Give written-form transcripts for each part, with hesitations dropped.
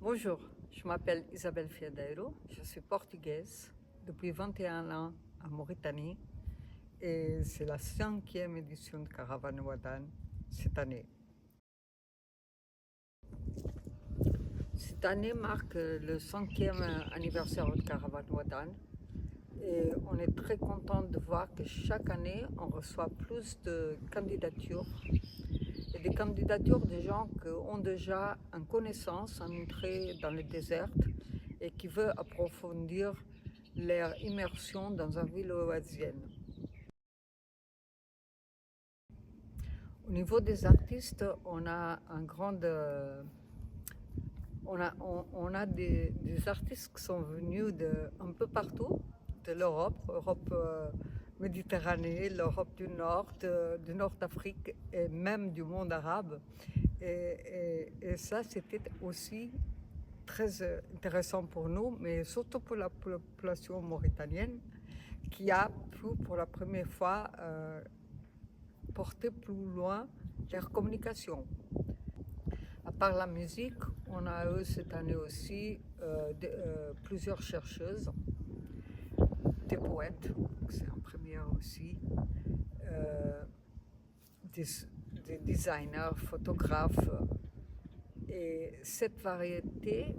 Bonjour, je m'appelle Isabelle Fiadeiro, je suis portugaise depuis 21 ans en Mauritanie et c'est la 5e édition de Caravane Ouadane cette année. Cette année marque le 5e anniversaire de Caravane Ouadane et on est très content de voir que chaque année on reçoit plus de candidatures et des candidatures de gens qui ont déjà une connaissance, une entrée dans le désert et qui veulent approfondir leur immersion dans une ville oasienne. Au niveau des artistes, on a des artistes qui sont venus un peu partout de l'Europe Méditerranée, l'Europe du Nord, du Nord-Afrique et même du monde arabe. Et ça, c'était aussi très intéressant pour nous, mais surtout pour la population mauritanienne qui a pu pour la première fois porter plus loin leur communication. À part la musique, on a eu cette année aussi plusieurs chercheuses, des poètes, c'est en première aussi, des designers, photographes. Et cette variété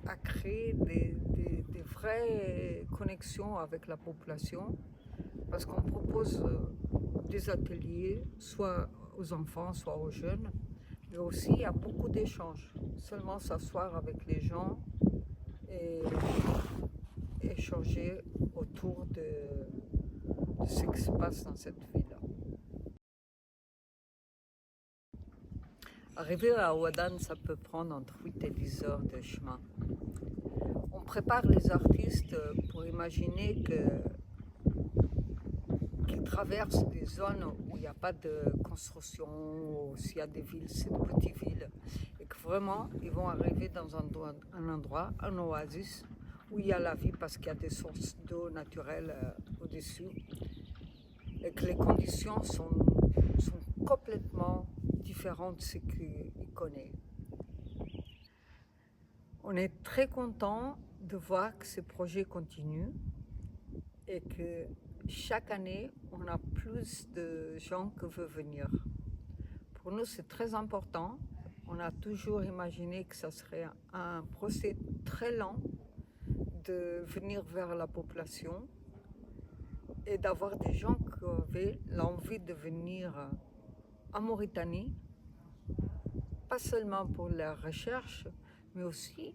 a créé des vraies connexions avec la population parce qu'on propose des ateliers, soit aux enfants, soit aux jeunes, mais aussi il y a beaucoup d'échanges. Seulement s'asseoir avec les gens et échanger autour de ce qui se passe dans cette ville. Arriver à Ouadane, ça peut prendre entre 8 et 10 heures de chemin. On prépare les artistes pour imaginer qu'ils traversent des zones où il n'y a pas de construction, ou s'il y a des villes, c'est de petites villes, et que vraiment, ils vont arriver dans un endroit, un oasis, où il y a la vie parce qu'il y a des sources d'eau naturelles au-dessus, et que les conditions sont complètement différentes de ce qu'ils connaissent. On est très content de voir que ce projet continue et que chaque année, on a plus de gens qui veulent venir. Pour nous, c'est très important. On a toujours imaginé que ça serait un procès très lent de venir vers la population et d'avoir des gens qui avaient l'envie de venir en Mauritanie, pas seulement pour la recherche, mais aussi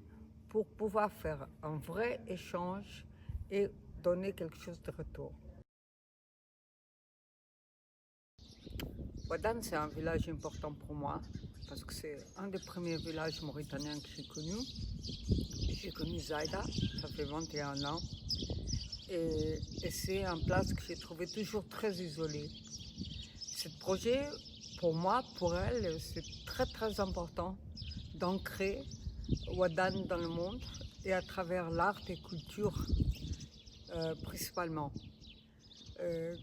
pour pouvoir faire un vrai échange et donner quelque chose de retour. Ouadane, c'est un village important pour moi parce que c'est un des premiers villages mauritaniens que j'ai connu. J'ai connu Zaïda, ça fait 21 ans, et c'est une place que j'ai trouvé toujours très isolée. Ce projet, pour moi, pour elle, c'est très très important d'ancrer Ouadane dans le monde et à travers l'art et culture principalement.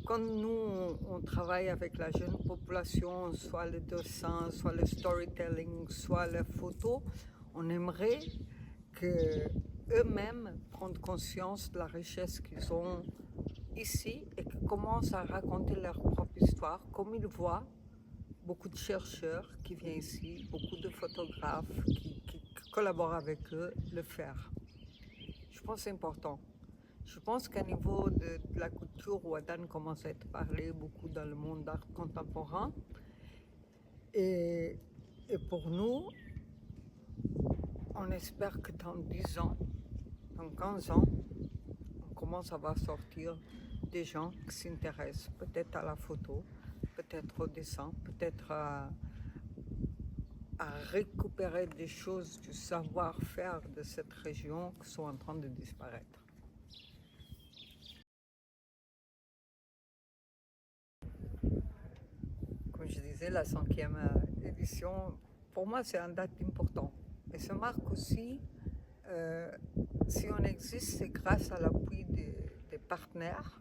Quand nous, on travaille avec la jeune population, soit le dessin, soit le storytelling, soit la photo, on aimerait qu'eux-mêmes prennent conscience de la richesse qu'ils ont ici et qu'ils commencent à raconter leur propre histoire, comme ils voient beaucoup de chercheurs qui viennent ici, beaucoup de photographes qui collaborent avec eux, le faire. Je pense que c'est important. Je pense qu'à niveau de la culture, Ouadane commence à être parlé beaucoup dans le monde d'art contemporain. Et pour nous, on espère que dans 10 ans, dans 15 ans, on commence à voir sortir des gens qui s'intéressent peut-être à la photo, peut-être au dessin, peut-être à récupérer des choses du savoir-faire de cette région qui sont en train de disparaître. Comme je disais, la 5e édition, pour moi, c'est une date importante. Et ça marque aussi, si on existe, c'est grâce à l'appui des partenaires,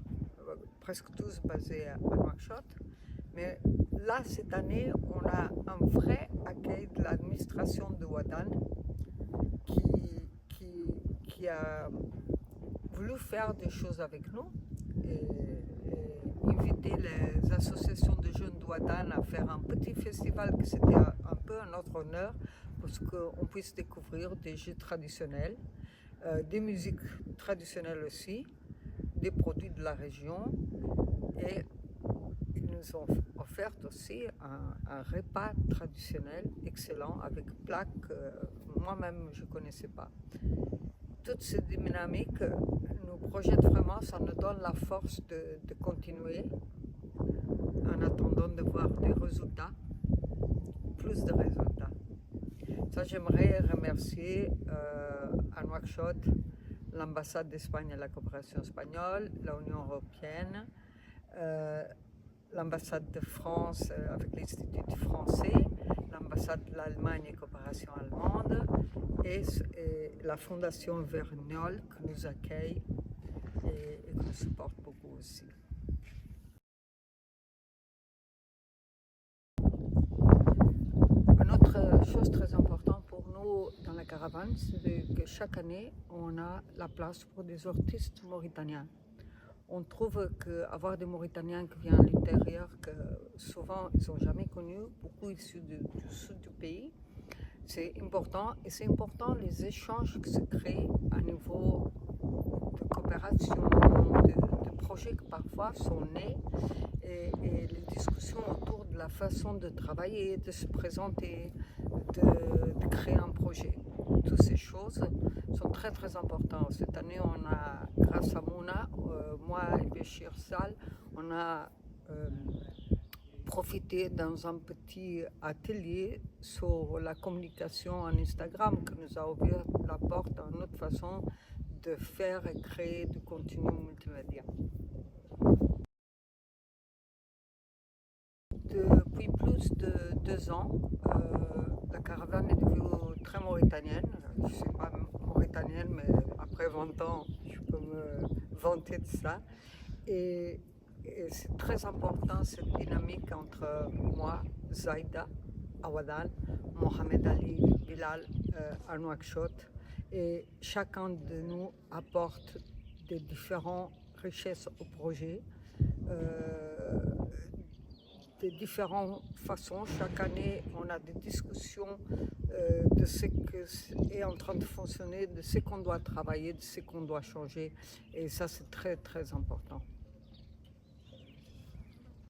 presque tous basés à Nouakchott. Mais là, cette année, on a un vrai accueil de l'administration de Ouadane qui a voulu faire des choses avec nous et inviter les associations de jeunes d'Ouadane à faire un petit festival qui c'était un peu à notre honneur pour qu'on puisse découvrir des jeux traditionnels, des musiques traditionnelles aussi, des produits de la région et ils nous ont offert aussi un repas traditionnel excellent avec plaques que moi-même je ne connaissais pas. Toute cette dynamique nous projette vraiment, ça nous donne la force de continuer en attendant de voir des résultats, plus de résultats. Ça, j'aimerais remercier à Nouakchott l'ambassade d'Espagne et la coopération espagnole, l'Union européenne, l'ambassade de France avec l'Institut français, l'ambassade de l'Allemagne et coopération allemande et la fondation Vergnol qui nous accueille et qui nous supporte beaucoup aussi. Une autre chose très importante pour nous dans la caravane, c'est que chaque année, on a la place pour des artistes mauritaniens. On trouve qu'avoir des Mauritaniens qui viennent à l'intérieur, que souvent ils ne sont jamais connus, beaucoup issus du sud du pays, c'est important. Et c'est important les échanges qui se créent à niveau de coopération, de projets qui parfois sont nés, et les discussions autour de la façon de travailler, de se présenter, de créer un projet. Toutes ces choses sont très très importantes. Cette année, on a, grâce à Mouna, moi et Béchir Sall, on a profité dans un petit atelier sur la communication en Instagram qui nous a ouvert la porte à une autre façon de faire et créer du contenu multimédia. Depuis plus de 2 ans, la caravane est devenue très mauritanienne. Je ne suis pas mauritanienne, mais après 20 ans, je peux me vanter de ça. Et c'est très important cette dynamique entre moi, Zaïda, à Ouadane, Mohamed Ali, Bilal, à Nouakchott. Et chacun de nous apporte des différentes richesses au projet. De différentes façons. Chaque année, on a des discussions de ce qui est en train de fonctionner, de ce qu'on doit travailler, de ce qu'on doit changer. Et ça, c'est très, très important.